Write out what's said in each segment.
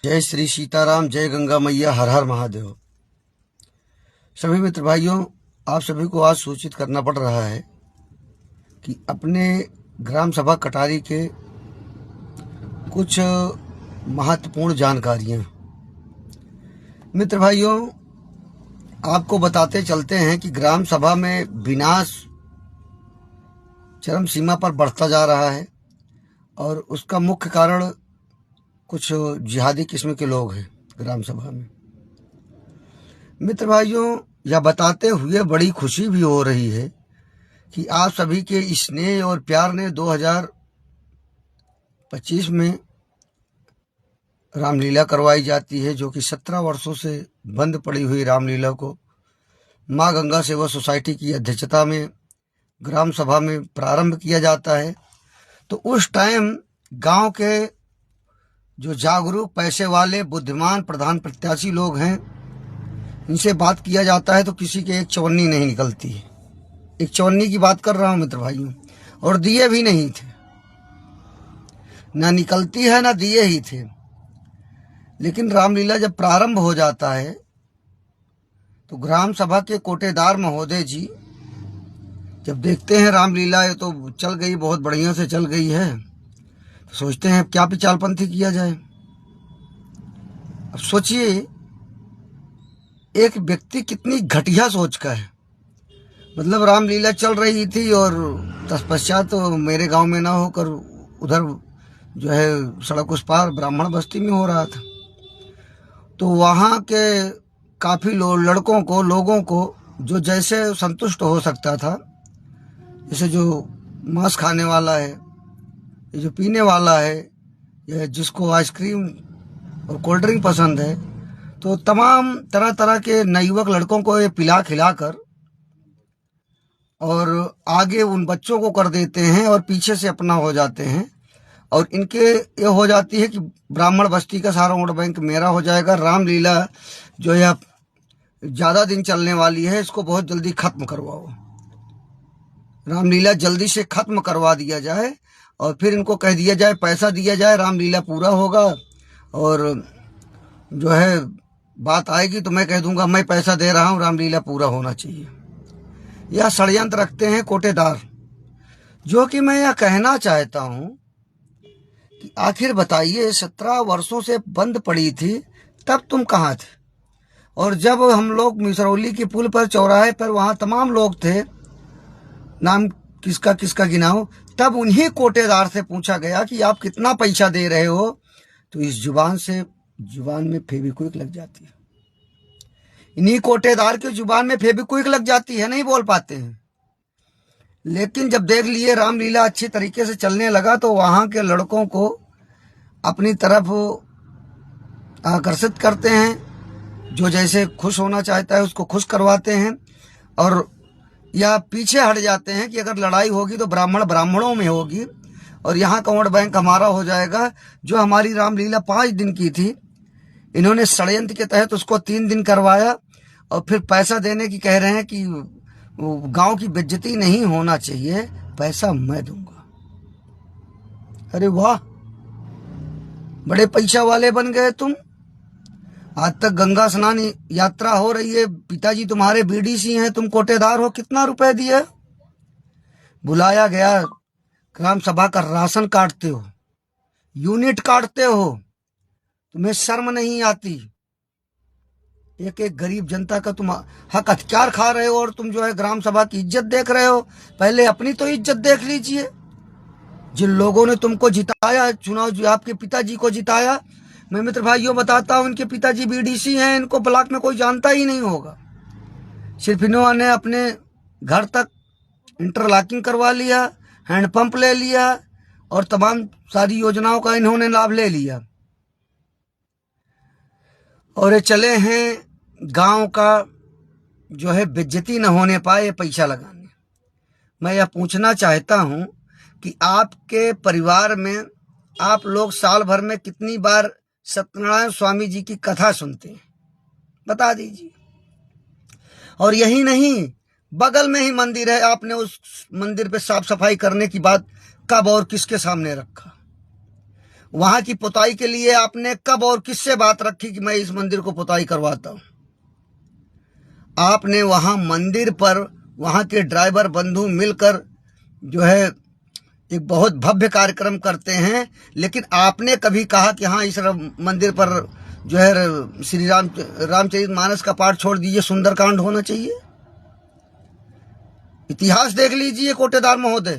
जय श्री सीताराम, जय गंगा मैया, हर हर महादेव। सभी मित्र भाइयों, आप सभी को आज सूचित करना पड़ रहा है कि अपने ग्राम सभा कटारी के कुछ महत्वपूर्ण जानकारियां। मित्र भाइयों, आपको बताते चलते हैं कि ग्राम सभा में विनाश चरम सीमा पर बढ़ता जा रहा है और उसका मुख्य कारण कुछ जिहादी किस्म के लोग हैं ग्राम सभा में। मित्र भाइयों, यह बताते हुए बड़ी खुशी भी हो रही है कि आप सभी के स्नेह और प्यार ने 2025 में रामलीला करवाई जाती है, जो कि 17 वर्षों से बंद पड़ी हुई रामलीला को माँ गंगा सेवा सोसाइटी की अध्यक्षता में ग्राम सभा में प्रारंभ किया जाता है। तो उस टाइम गांव के जो जागरूक, पैसे वाले, बुद्धिमान प्रधान प्रत्याशी लोग हैं, इनसे बात किया जाता है तो किसी के एक चवन्नी नहीं निकलती है। एक चवन्नी की बात कर रहा हूं मित्र भाइयों, और दिए भी नहीं थे, ना निकलती है ना दिए ही थे। लेकिन रामलीला जब प्रारंभ हो जाता है तो ग्राम सभा के कोटेदार महोदय जी जब देखते हैं रामलीला ये तो चल गई, बहुत बढ़िया से चल गई है, तो सोचते हैं क्या पिचालपंथी किया जाए। अब सोचिए, एक व्यक्ति कितनी घटिया सोच का है। मतलब रामलीला चल रही थी और तत्पश्चात तो मेरे गांव में ना होकर उधर जो है सड़क उस पार ब्राह्मण बस्ती में हो रहा था। तो वहाँ के काफ़ी लोगों को जो जैसे संतुष्ट हो सकता था, जैसे जो मांस खाने वाला है, ये जो पीने वाला है, या जिसको आइसक्रीम और कोल्ड ड्रिंक पसंद है, तो तमाम तरह तरह के नवयुवक लड़कों को ये पिला खिलाकर और आगे उन बच्चों को कर देते हैं और पीछे से अपना हो जाते हैं। और इनके ये हो जाती है कि ब्राह्मण बस्ती का सारा वोट बैंक मेरा हो जाएगा। रामलीला जो है ज़्यादा दिन चलने वाली है, इसको बहुत जल्दी खत्म करवाओ, रामलीला जल्दी से खत्म करवा दिया जाए और फिर इनको कह दिया जाए, पैसा दिया जाए, रामलीला पूरा होगा। और जो है बात आएगी तो मैं कह दूंगा मैं पैसा दे रहा हूँ, रामलीला पूरा होना चाहिए। यह षड्यंत्र रखते हैं कोटेदार। जो कि मैं यह कहना चाहता हूँ कि आखिर बताइए, 17 वर्षों से बंद पड़ी थी, तब तुम कहाँ थे? और जब हम लोग मिसरौली के पुल पर, चौराहे पर, वहाँ तमाम लोग थे, नाम किसका किसका गिनाओ, तब उन्हीं कोटेदार से पूछा गया कि आप कितना पैसा दे रहे हो? तो इस जुबान में फेविक्विक लग जाती है। इन्हीं कोटेदार के जुबान में फेविक्विक लग जाती है, नहीं बोल पाते हैं। लेकिन जब देख लिए रामलीला अच्छी तरीके से चलने लगा तो वहां के लड़कों को अपनी तरफ आकर्षित करते हैं, जो जैसे खुश होना चाहता है उसको खुश करवाते हैं, और या पीछे हट जाते हैं कि अगर लड़ाई होगी तो ब्राह्मणों में होगी और यहाँ का वोट बैंक हमारा हो जाएगा। जो हमारी रामलीला 5 दिन की थी, इन्होंने षड्यंत्र के तहत उसको 3 दिन करवाया और फिर पैसा देने की कह रहे हैं कि गांव की बेइज्जती नहीं होना चाहिए, पैसा मैं दूंगा। अरे वाह, बड़े पैसा वाले बन गए तुम। आज तक गंगा स्नान यात्रा हो रही है, पिताजी तुम्हारे बीडीसी हैं, तुम कोटेदार हो, कितना रुपए दिए? बुलाया गया, ग्राम सभा का राशन काटते हो, यूनिट काटते हो, तुम्हें शर्म नहीं आती? एक एक गरीब जनता का तुम हक अधिकार खा रहे हो और तुम जो है ग्राम सभा की इज्जत देख रहे हो। पहले अपनी तो इज्जत देख लीजिए। जिन लोगों ने तुमको जिताया, चुनाव जो आपके पिताजी को जिताया, मैं मित्र भाइयों बताता हूँ, इनके पिताजी बीडीसी हैं, इनको ब्लॉक में कोई जानता ही नहीं होगा। सिर्फ इन्होंने अपने घर तक इंटरलॉकिंग करवा लिया, हैंडपंप ले लिया और तमाम सारी योजनाओं का इन्होंने लाभ ले लिया और ये चले हैं गांव का जो है बेइज्जती न होने पाए पैसा लगाने। मैं यह पूछना चाहता हूं कि आपके परिवार में आप लोग साल भर में कितनी बार सत्यनारायण स्वामी जी की कथा सुनते हैं? बता दीजिए। और यही नहीं, बगल में ही मंदिर है, आपने उस मंदिर पे साफ सफाई करने की बात कब और किसके सामने रखा? वहां की पुताई के लिए आपने कब और किससे बात रखी कि मैं इस मंदिर को पुताई करवाता हूं? आपने वहां मंदिर पर वहां के ड्राइवर बंधु मिलकर जो है एक बहुत भव्य कार्यक्रम करते हैं, लेकिन आपने कभी कहा कि हाँ इस मंदिर पर जो है श्री रामचरितमानस का पाठ छोड़ दीजिए, सुंदरकांड होना चाहिए? इतिहास देख लीजिए कोटेदार महोदय।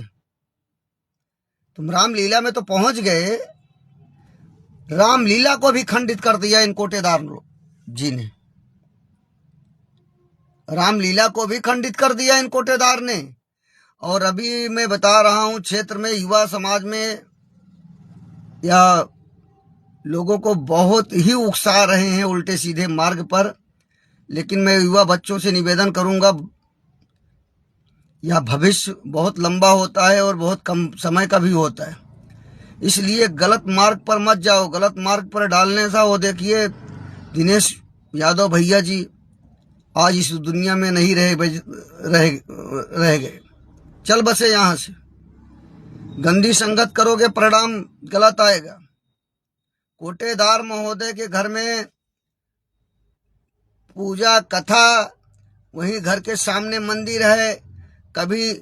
तुम रामलीला में तो पहुंच गए, रामलीला को भी खंडित कर दिया इन कोटेदार जी ने, रामलीला को भी खंडित कर दिया इन कोटेदार ने। और अभी मैं बता रहा हूं, क्षेत्र में युवा समाज में या लोगों को बहुत ही उकसा रहे हैं उल्टे सीधे मार्ग पर, लेकिन मैं युवा बच्चों से निवेदन करूंगा, यह भविष्य बहुत लंबा होता है और बहुत कम समय का भी होता है, इसलिए गलत मार्ग पर मत जाओ। गलत मार्ग पर डालने सा वो देखिए दिनेश यादव भैया जी आज इस दुनिया में नहीं रह गए, चल बसे यहां से। गंदी संगत करोगे परिणाम गलत आएगा। कोटेदार महोदय के घर में पूजा कथा, वहीं घर के सामने मंदिर है, कभी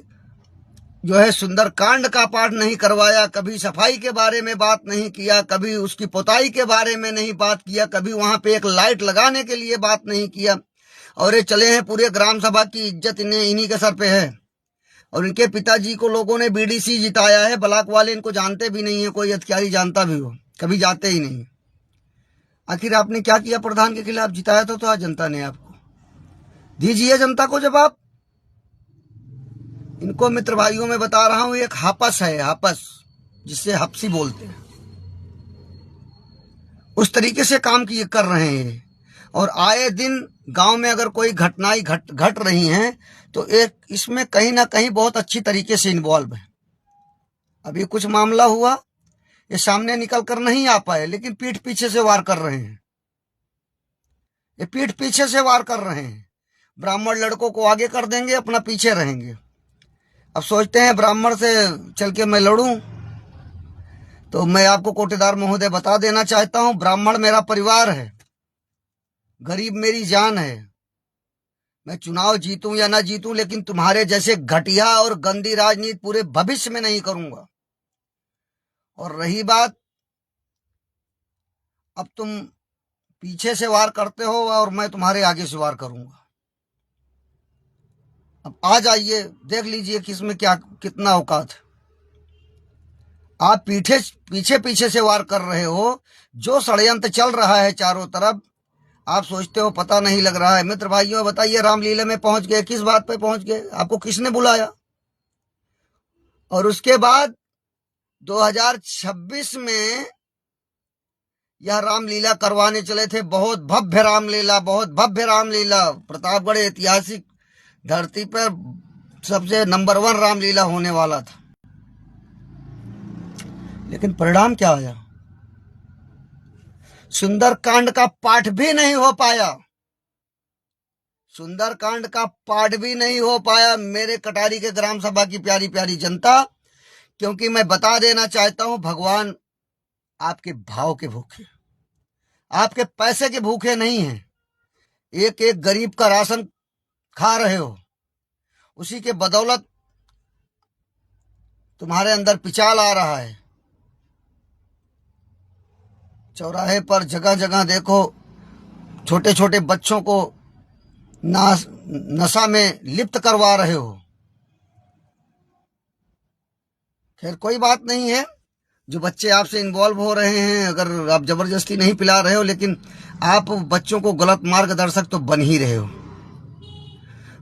जो है सुंदरकांड का पाठ नहीं करवाया, कभी सफाई के बारे में बात नहीं किया, कभी उसकी पुताई के बारे में नहीं बात किया, कभी वहां पे एक लाइट लगाने के लिए बात नहीं किया। और ये चले हैं, पूरे ग्राम सभा की इज्जत इन्हीं के सर पे है। और इनके पिताजी को लोगों ने बीडीसी जिताया है, ब्लॉक वाले इनको जानते भी नहीं है, कोई अधिकारी जानता भी हो कभी जाते ही नहीं। आखिर आपने क्या किया प्रधान के खिलाफ? जिताया तो आज जनता ने आपको, दीजिए जनता को जवाब। इनको मित्र भाइयों में बता रहा हूं, एक हापस है, हापस जिससे हपसी बोलते हैं, उस तरीके से काम कर रहे हैं। और आए दिन गांव में अगर कोई घटनाएं घट रही हैं तो एक इसमें कहीं ना कहीं बहुत अच्छी तरीके से इन्वॉल्व है। अभी कुछ मामला हुआ, ये सामने निकल कर नहीं आ पाए, लेकिन पीठ पीछे से वार कर रहे हैं, ये पीठ पीछे से वार कर रहे हैं। ब्राह्मण लड़कों को आगे कर देंगे, अपना पीछे रहेंगे। अब सोचते हैं ब्राह्मण से चल के मैं लड़ूं, तो मैं आपको कोटेदार महोदय बता देना चाहता हूं, ब्राह्मण मेरा परिवार है, गरीब मेरी जान है। मैं चुनाव जीतूं या ना जीतूं, लेकिन तुम्हारे जैसे घटिया और गंदी राजनीति पूरे भविष्य में नहीं करूंगा। और रही बात, अब तुम पीछे से वार करते हो और मैं तुम्हारे आगे से वार करूंगा। अब आ जाइए, देख लीजिए किसमें क्या कितना औकात है। आप पीछे पीछे से वार कर रहे हो, जो षड्यंत्र चल रहा है चारों तरफ, आप सोचते हो पता नहीं लग रहा है। मित्र भाइयों बताइए, रामलीला में पहुंच गए, किस बात पे पहुंच गए? आपको किसने बुलाया? और उसके बाद 2026 में यह रामलीला करवाने चले थे, बहुत भव्य रामलीला, बहुत भव्य रामलीला। प्रतापगढ़ ऐतिहासिक धरती पर सबसे नंबर 1 रामलीला होने वाला था, लेकिन परिणाम क्या आया? सुंदरकांड का पाठ भी नहीं हो पाया, सुंदरकांड का पाठ भी नहीं हो पाया मेरे कटारी के ग्राम सभा की प्यारी प्यारी जनता। क्योंकि मैं बता देना चाहता हूं, भगवान आपके भाव के भूखे, आपके पैसे के भूखे नहीं हैं। एक एक गरीब का राशन खा रहे हो, उसी के बदौलत तुम्हारे अंदर पिचाल आ रहा है। चौराहे पर जगह जगह देखो, छोटे छोटे बच्चों को नशा में लिप्त करवा रहे हो। खैर कोई बात नहीं है, जो बच्चे आपसे इन्वॉल्व हो रहे हैं, अगर आप जबरदस्ती नहीं पिला रहे हो, लेकिन आप बच्चों को गलत मार्गदर्शक तो बन ही रहे हो।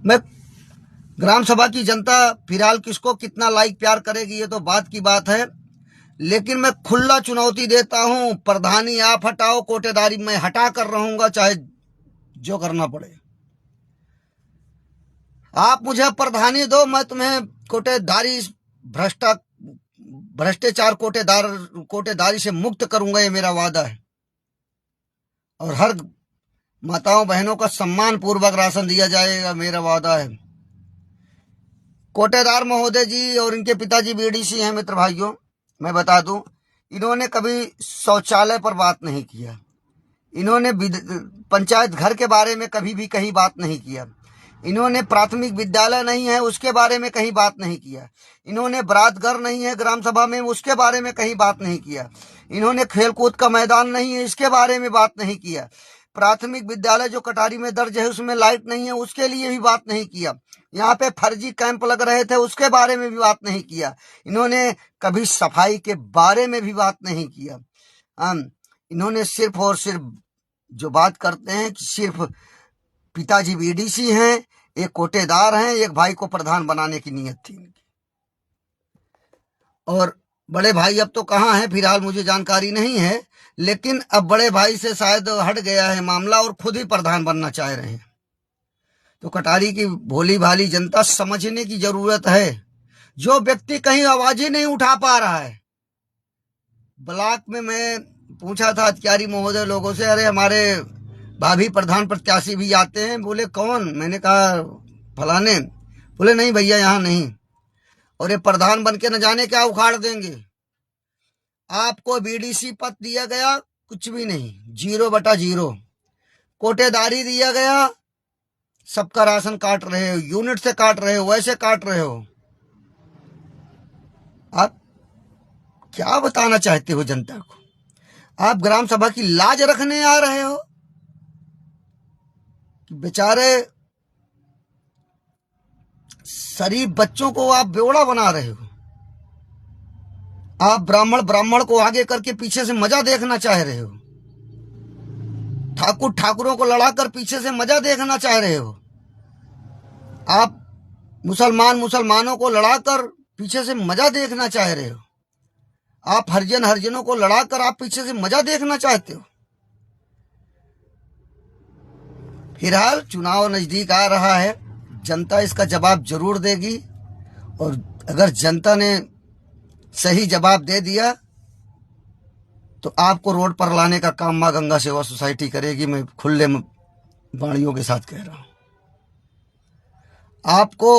मैं ग्राम सभा की जनता फिलहाल किसको कितना लाइक प्यार करेगी ये तो बात की बात है, लेकिन मैं खुला चुनौती देता हूं, प्रधानी आप हटाओ, कोटेदारी मैं हटा कर रहूंगा, चाहे जो करना पड़े। आप मुझे प्रधानी दो, मैं तुम्हें कोटेदारी भ्रष्टाचार कोटेदारी से मुक्त करूंगा, ये मेरा वादा है। और हर माताओं बहनों का सम्मान पूर्वक राशन दिया जाएगा, मेरा वादा है। कोटेदार महोदय जी और इनके पिताजी बीडीसी हैं। मित्र भाइयों मैं बता दूं, इन्होंने कभी शौचालय पर बात नहीं किया, इन्होंने पंचायत घर के बारे में कभी भी कहीं बात नहीं किया, इन्होंने प्राथमिक विद्यालय नहीं है उसके बारे में कहीं बात नहीं किया, इन्होंने बरात घर नहीं है ग्राम सभा में उसके बारे में कहीं बात नहीं किया, इन्होंने खेलकूद का मैदान नहीं है इसके बारे में बात नहीं किया, प्राथमिक विद्यालय जो कटारी में दर्ज है उसमें लाइट नहीं है उसके लिए भी बात नहीं किया, यहाँ पे फर्जी कैंप लग रहे थे उसके बारे में भी बात नहीं किया, इन्होंने कभी सफाई के बारे में भी बात नहीं किया। इन्होंने सिर्फ और सिर्फ जो बात करते हैं कि सिर्फ पिताजी बीडीसी हैं, एक कोटेदार हैं, एक भाई को प्रधान बनाने की नीयत थी इनकी। और बड़े भाई अब तो कहाँ हैं फिलहाल मुझे जानकारी नहीं है, लेकिन अब बड़े भाई से शायद हट गया है मामला और खुद ही प्रधान बनना चाह रहे हैं। तो कटारी की भोली भाली जनता समझने की जरूरत है। जो व्यक्ति कहीं आवाज ही नहीं उठा पा रहा है, ब्लॉक में मैं पूछा था अधिकारी महोदय लोगों से, अरे हमारे भाभी प्रधान प्रत्याशी भी आते हैं, बोले कौन, मैंने कहा फलाने, बोले नहीं भैया यहाँ नहीं, और ये प्रधान बन के न जाने क्या उखाड़ देंगे। आपको बीडीसी पद दिया गया कुछ भी नहीं, 0/0, कोटेदारी दिया गया, सबका राशन काट रहे हो, यूनिट से काट रहे हो, वैसे काट रहे हो। आप क्या बताना चाहते हो जनता को? आप ग्राम सभा की लाज रखने आ रहे हो? बेचारे शरीफ बच्चों को आप बेवड़ा बना रहे हो। आप ब्राह्मण को आगे करके पीछे से मजा देखना चाह रहे हो, ठाकुरों को लड़ाकर पीछे से मजा देखना चाह रहे हो, आप मुसलमानों को लड़ाकर पीछे से मजा देखना चाह रहे हो, आप हरिजनों को लड़ाकर आप पीछे से मजा देखना चाहते हो। फिलहाल चुनाव नजदीक आ रहा है, जनता इसका जवाब जरूर देगी, और अगर जनता ने सही जवाब दे दिया तो आपको रोड पर लाने का काम मां गंगा सेवा सोसाइटी करेगी। मैं खुले वाणियों के साथ कह रहा हूं, आपको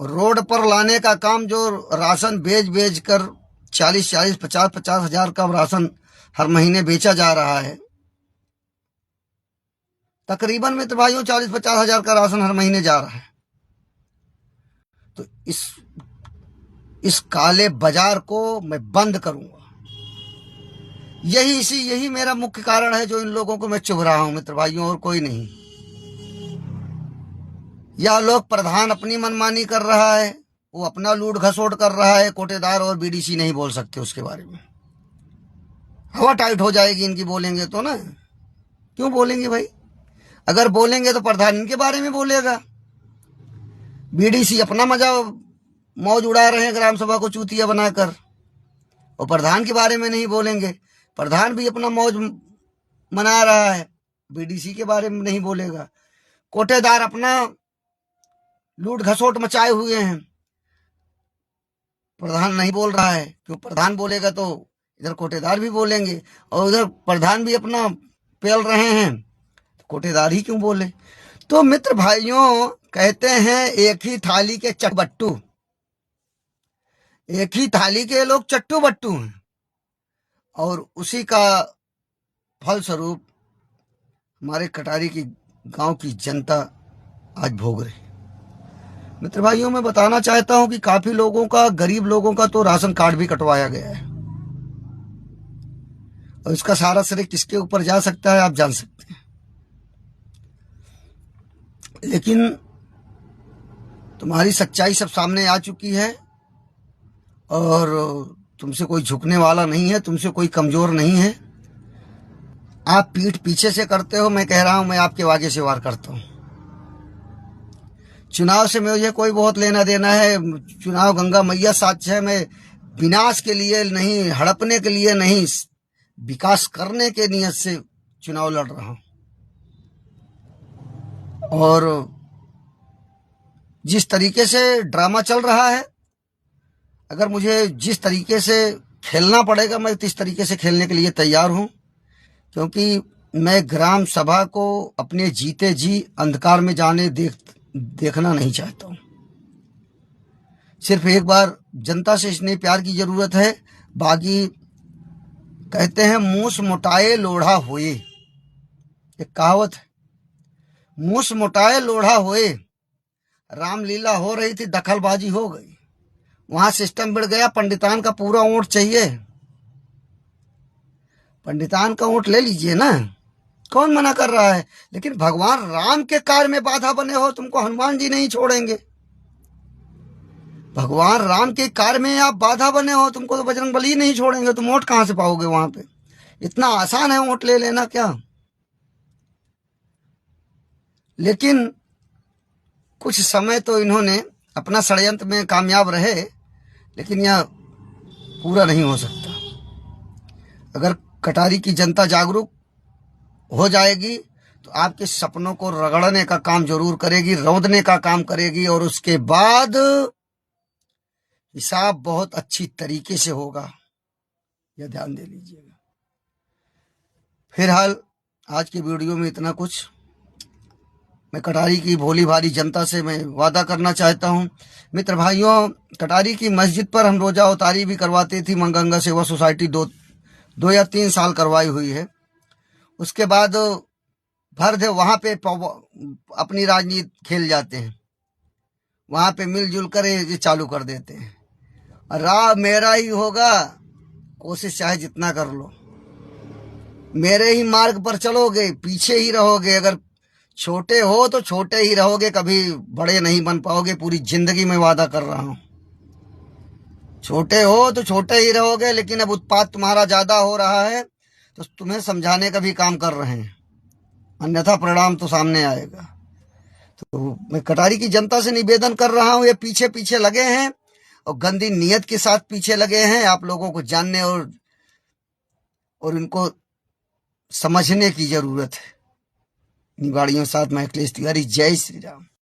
रोड पर लाने का काम, जो राशन बेच कर 40 50 हजार का राशन हर महीने बेचा जा रहा है, तकरीबन में तो भाइयों 40-50 हजार का राशन हर महीने जा रहा है। तो इस काले बाजार को मैं बंद करूंगा। यही मेरा मुख्य कारण है जो इन लोगों को मैं चुभ रहा हूं मित्र भाइयों, और कोई नहीं। यह लोग प्रधान अपनी मनमानी कर रहा है, वो अपना लूट घसोट कर रहा है, कोटेदार और बीडीसी नहीं बोल सकते उसके बारे में। हवा टाइट हो जाएगी इनकी, बोलेंगे तो ना। क्यों बोलेंगे भाई? अगर बोलेंगे तो प्रधान इनके बारे में बोलेगा। बीडीसी अपना मौज उड़ा रहे हैं ग्राम सभा को चूतिया बनाकर, और प्रधान के बारे में नहीं बोलेंगे। प्रधान भी अपना मौज मना रहा है, बीडीसी के बारे में नहीं बोलेगा। कोटेदार अपना लूट घसोट मचाए हुए हैं, प्रधान नहीं बोल रहा है। क्यों? प्रधान बोलेगा तो इधर कोटेदार भी बोलेंगे, और उधर प्रधान भी अपना पेल रहे हैं, तो कोटेदार ही क्यों बोले? तो मित्र भाइयों, कहते हैं एक ही थाली के चटबट्टू, एक ही थाली के लोग चट्टू बट्टू हैं, और उसी का फलस्वरूप हमारे कटारी की गांव की जनता आज भोग रही। मित्र भाइयों, मैं बताना चाहता हूं कि काफी लोगों का, गरीब लोगों का तो राशन कार्ड भी कटवाया गया है, और इसका सारा श्रेय किसके ऊपर जा सकता है आप जान सकते हैं। लेकिन तुम्हारी सच्चाई सब सामने आ चुकी है, और तुमसे कोई झुकने वाला नहीं है, तुमसे कोई कमजोर नहीं है। आप पीठ पीछे से करते हो, मैं कह रहा हूं मैं आपके आगे से वार करता हूं। चुनाव से मुझे कोई बहुत लेना देना है, चुनाव गंगा मैया साक्ष्य है। मैं विनाश के लिए नहीं, हड़पने के लिए नहीं, विकास करने के नियत से चुनाव लड़ रहा हूं। और जिस तरीके से ड्रामा चल रहा है, अगर मुझे जिस तरीके से खेलना पड़ेगा मैं इस तरीके से खेलने के लिए तैयार हूं, क्योंकि मैं ग्राम सभा को अपने जीते जी अंधकार में जाने देखना नहीं चाहता हूं। सिर्फ एक बार जनता से स्नेह प्यार की जरूरत है, बाकी कहते हैं मूस मोटाए लोढ़ा होए, एक कहावत है। मूस मोटाए लोढ़ा होए। रामलीला हो रही थी, दखलबाजी हो गई, वहां सिस्टम बिगड़ गया। पंडितान का पूरा वोट चाहिए, पंडितान का वोट ले लीजिए ना, कौन मना कर रहा है। लेकिन भगवान राम के कार्य में बाधा बने हो, तुमको हनुमान जी नहीं छोड़ेंगे। भगवान राम के कार्य में आप बाधा बने हो, तुमको तो बजरंगबली नहीं छोड़ेंगे। तुम वोट कहां से पाओगे वहां पे? इतना आसान है वोट ले लेना क्या? लेकिन कुछ समय तो इन्होंने अपना षड्यंत्र में कामयाब रहे, लेकिन यह पूरा नहीं हो सकता। अगर कटारी की जनता जागरूक हो जाएगी तो आपके सपनों को रगड़ने का काम जरूर करेगी, रौंदने का काम करेगी, और उसके बाद हिसाब बहुत अच्छी तरीके से होगा। यह ध्यान दे लीजिएगा। फिलहाल आज की वीडियो में इतना कुछ। मैं कटारी की भोली भाली जनता से मैं वादा करना चाहता हूं, मित्र भाइयों, कटारी की मस्जिद पर हम रोजा उतारी भी करवाते थी। गंगा सेवा सोसाइटी दो या 3 साल करवाई हुई है। उसके बाद भर दे वहां पे अपनी राजनीति खेल जाते हैं, वहां पे मिलजुल कर ये चालू कर देते हैं। राह मेरा ही होगा, कोशिश चाहे जितना कर लो, मेरे ही मार्ग पर चलोगे, पीछे ही रहोगे। अगर छोटे हो तो छोटे ही रहोगे, कभी बड़े नहीं बन पाओगे। पूरी जिंदगी में वादा कर रहा हूं, छोटे हो तो छोटे ही रहोगे। लेकिन अब उत्पात तुम्हारा ज्यादा हो रहा है तो तुम्हें समझाने का भी काम कर रहे हैं, अन्यथा परिणाम तो सामने आएगा। तो मैं कटारी की जनता से निवेदन कर रहा हूं, ये पीछे पीछे लगे हैं और गंदी नीयत के साथ पीछे लगे हैं। आप लोगों को जानने और इनको समझने की जरूरत है। निवाड़ियों साथ मैं अखिलेश तिवारी, जय श्री राम।